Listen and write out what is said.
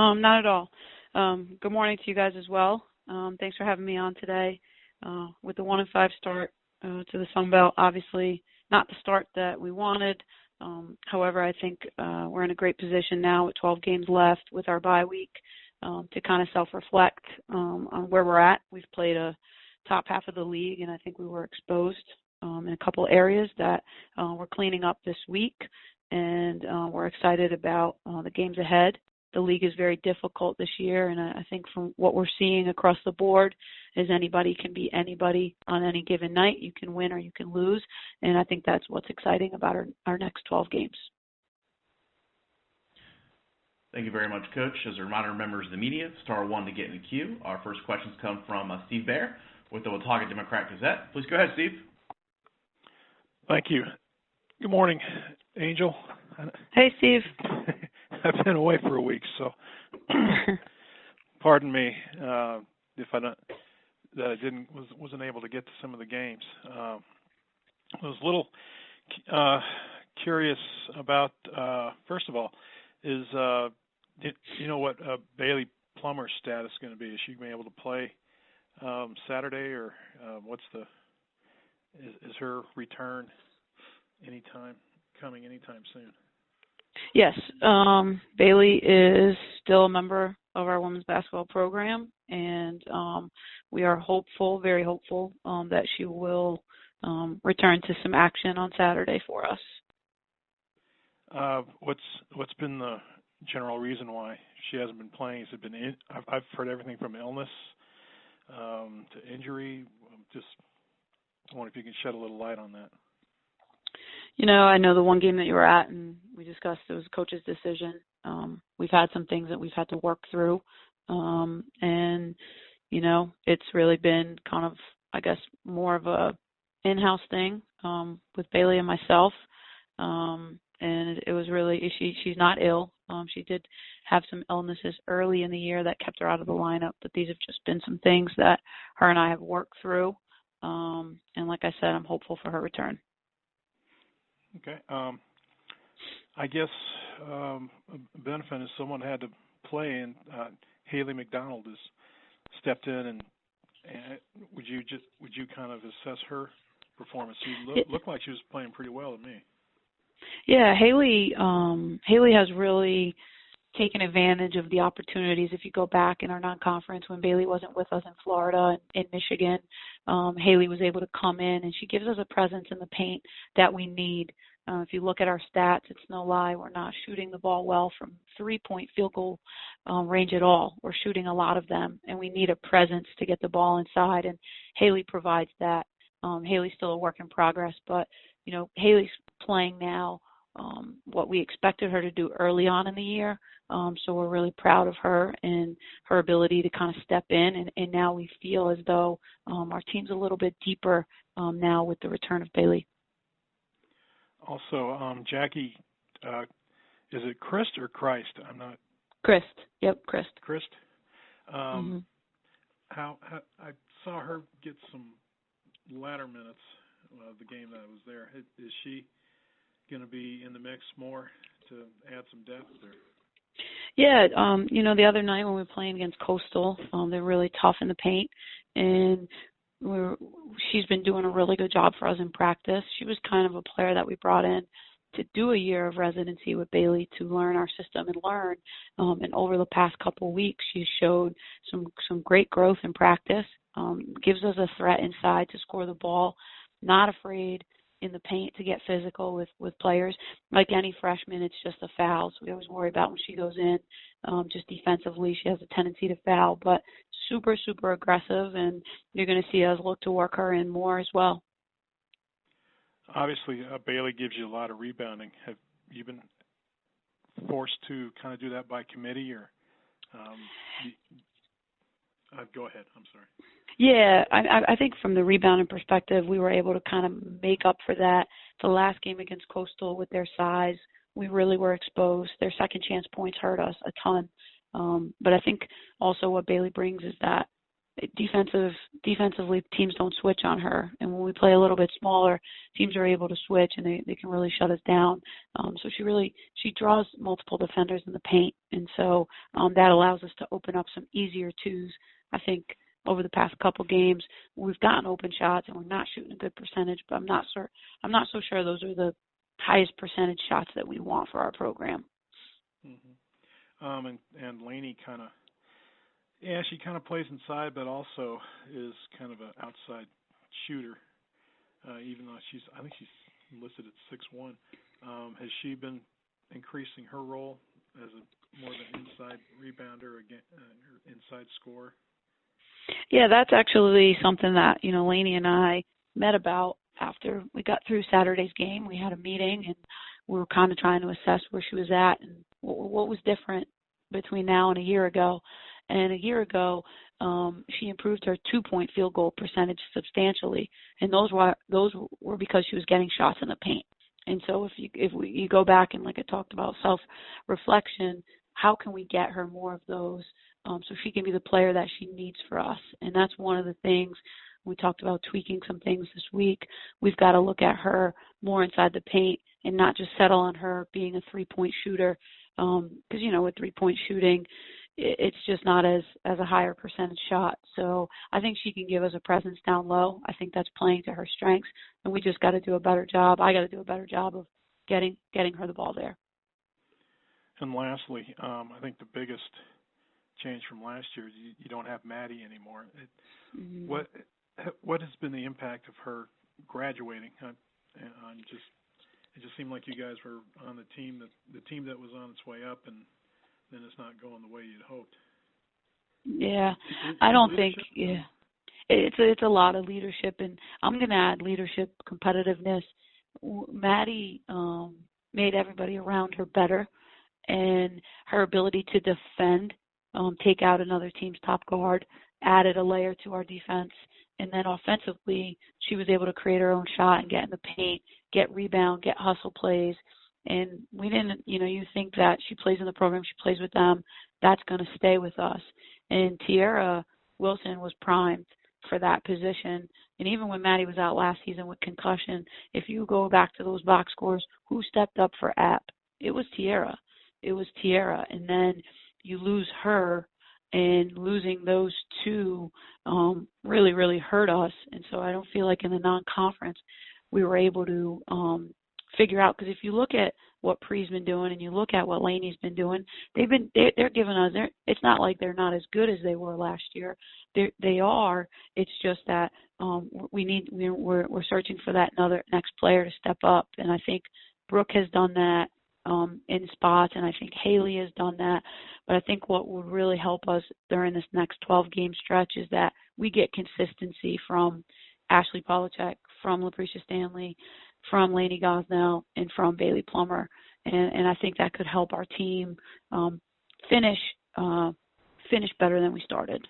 Not at all. Good morning to you guys as well. Thanks for having me on today. With the 1-5 start to the Sun Belt, obviously not the start that we wanted. However, I think we're in a great position now with 12 games left with our bye week to kind of self-reflect on where we're at. We've played a top half of the league, and I think we were exposed in a couple areas that we're cleaning up this week, and we're excited about the games ahead. The league is very difficult this year, and I think from what we're seeing across the board is anybody can beat anybody on any given night. You can win or you can lose, and I think that's what's exciting about our next 12 games. Thank you very much, Coach. As a reminder, members of the media, star 1 to get in the queue. Our first questions come from Steve Baer with the Watauga Democrat-Gazette. Please go ahead, Steve. Thank you. Good morning, Angel. Hey, Steve. I've been away for a week, so pardon me if I wasn't able to get to some of the games. I was a little curious about first of all, is you know what Bailey Plummer's status is going to be? Is she going to be able to play Saturday, or is her return coming anytime soon? Yes, Bailey is still a member of our women's basketball program, and we are hopeful, very hopeful, that she will return to some action on Saturday for us. What's been the general reason why she hasn't been playing? Has it been I've heard everything from illness to injury. Just wonder if you can shed a little light on that. You know, I know the one game that you were at, and we discussed it was coach's decision. We've had some things that we've had to work through, and you know, it's really been kind of, I guess, more of a in-house thing with Bailey and myself. And it was really, she's not ill. She did have some illnesses early in the year that kept her out of the lineup, but these have just been some things that her and I have worked through. And like I said, I'm hopeful for her return. Okay. I guess a benefit is someone had to play, and Haley McDonald has stepped in, and would you kind of assess her performance? She looked like she was playing pretty well to me. Yeah, Haley has really taken advantage of the opportunities. If you go back in our non-conference when Bailey wasn't with us in Florida and in Michigan, Haley was able to come in, and she gives us a presence in the paint that we need. If you look at our stats, it's no lie, we're not shooting the ball well from three-point field goal range at all. We're shooting a lot of them, and we need a presence to get the ball inside, and Haley provides that. Haley's still a work in progress, but you know, Haley's playing now what we expected her to do early on in the year. So we're really proud of her and her ability to kind of step in. And now we feel as though our team's a little bit deeper now with the return of Bailey. Also, Jackie, is it Christ or Christ? I'm not. Christ. Yep, Christ. Christ. How I saw her get some latter minutes of the game that I was there. Is she going to be in the mix more to add some depth there? Yeah, you know, the other night when we were playing against Coastal, they're really tough in the paint, and she's been doing a really good job for us in practice. She was kind of a player that we brought in to do a year of residency with Bailey to learn our system and learn. And over the past couple of weeks, she showed some great growth in practice, gives us a threat inside to score the ball, not afraid in the paint to get physical with players. Like any freshman, it's just a foul, so we always worry about when she goes in. Just defensively, she has a tendency to foul, but super, super aggressive, and you're going to see us look to work her in more as well. Obviously, Bailey gives you a lot of rebounding. Have you been forced to kind of do that by committee, or go ahead, I'm sorry. Yeah, I think from the rebounding perspective, we were able to kind of make up for that. The last game against Coastal with their size, we really were exposed. Their second chance points hurt us a ton. But I think also what Bailey brings is that defensively, teams don't switch on her, and when we play a little bit smaller, teams are able to switch, and they can really shut us down. So she draws multiple defenders in the paint, and so that allows us to open up some easier twos. I think over the past couple games, we've gotten open shots, and we're not shooting a good percentage, but I'm not so sure those are the highest percentage shots that we want for our program. Mm-hmm. And Laney she kind of plays inside, but also is kind of an outside shooter. Even though I think she's listed at 6'1". Has she been increasing her role as more of an inside rebounder, inside scorer? Yeah, that's actually something that Laney and I met about after we got through Saturday's game. We had a meeting, and we were kind of trying to assess where she was at and what was different between now and a year ago. And a year ago, she improved her 2-point field goal percentage substantially, and those were because she was getting shots in the paint. And so if you go back and, like I talked about, self-reflection, how can we get her more of those so she can be the player that she needs for us? And that's one of the things we talked about, tweaking some things this week. We've got to look at her more inside the paint and not just settle on her being a 3-point shooter, because with 3-point shooting, it's just not as a higher percentage shot. So I think she can give us a presence down low. I think that's playing to her strengths, and we just got to do a better job. I got to do a better job of getting her the ball there. And lastly, I think the biggest change from last year is you don't have Madi anymore. Mm-hmm. What has been the impact of her graduating? It just seemed like you guys were on the team that was on its way up, and then it's not going the way you'd hoped. Yeah, I don't think. Yeah, it's a lot of leadership, and I'm going to add leadership, competitiveness. Madi made everybody around her better, and her ability to defend, take out another team's top guard, added a layer to our defense. And then offensively, she was able to create her own shot and get in the paint, get rebound, get hustle plays. And we didn't, you think that she plays in the program, she plays with them, that's going to stay with us. And Tiara Wilson was primed for that position. And even when Madi was out last season with concussion, if you go back to those box scores, who stepped up for App? It was Tiara. And then you lose her, and losing those two really, really hurt us. And so I don't feel like in the non-conference we were able to figure out, because if you look at what Pre's been doing and you look at what Laney's been doing, they're giving us, it's not like they're not as good as they were last year. They are. It's just that we're searching for that next player to step up, and I think Brooke has done that in spots, and I think Haley has done that. But I think what would really help us during this next 12-game stretch is that we get consistency from Ashley Polachek, from LaPrisha Stanley, from Laney Gosnell, and from Bailey Plummer. And I think that could help our team finish better than we started.